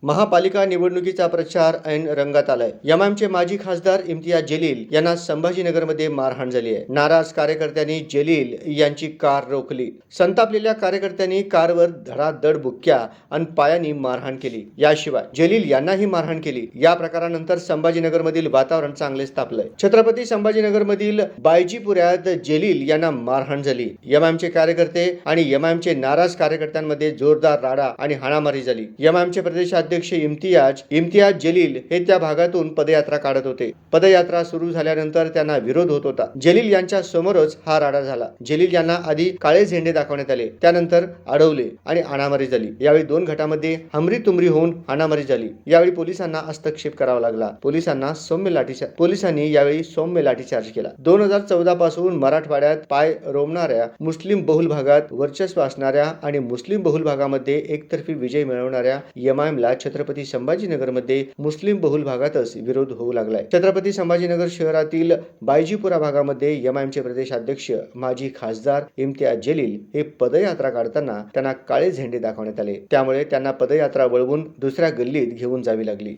महापालिका निवडणुकीचा प्रचार ऐन रंगात आलाय। एमआयएमचे माजी खासदार इम्तियाज जलील यांना संभाजीनगरमध्ये मारहाण झाली आहे। नाराज कार्यकर्त्यांनी जलील यांची कार रोखली। संतापलेल्या कार्यकर्त्यांनी कारवर धडाधड बुक्क्या आणि पायांनी मारहाण केली। याशिवाय जलील यांनाही मारहाण केली। या प्रकारानंतर संभाजीनगरमधील वातावरण चांगलेच तापलंय। छत्रपती संभाजीनगरमधील बायजीपुऱ्यात जलील यांना मारहाण झाली। एमआयएमचे कार्यकर्ते आणि एमआयएमचे नाराज कार्यकर्त्यांमध्ये जोरदार राडा आणि हाणामारी झाली। एमआयएमचे प्रदेशाध्यक्ष इम्तियाज जलील हे त्या भागातून पदयात्रा काढत होते। पदयात्रा सुरू झाल्यानंतर त्यांना विरोध होत होता। जलील यांच्या समोरच हा राडा झाला। जलील यांना आधी काळे झेंडे दाखवण्यात आले, त्यानंतर अडवले आणि हाणामारी झाली। यावेळी दोन गटामध्ये हमरी-तुमरी होऊन हाणामारी झाली। यावेळी पोलिसांना हस्तक्षेप करावा लागला। पोलिसांनी यावेळी सौम्य लाठीचार्ज केला। 2014 पासून मराठवाड्यात पाय रोवणाऱ्या, मुस्लिम बहुल भागात वर्चस्व असणाऱ्या आणि मुस्लिम बहुल भागामध्ये एकतर्फी विजय मिळवणाऱ्या एमआयएमला छत्रपती संभाजीनगरमध्ये मुस्लिम बहुल भागातच विरोध होऊ लागलाय। छत्रपती संभाजीनगर शहरातील बायजीपुरा भागामध्ये एमआयएमचे प्रदेशाध्यक्ष माजी खासदार इम्तियाज जलील हे पदयात्रा काढताना त्यांना काळे झेंडे दाखवण्यात आले। त्यामुळे त्यांना पदयात्रा वळवून दुसऱ्या गल्लीत घेऊन जावी लागली।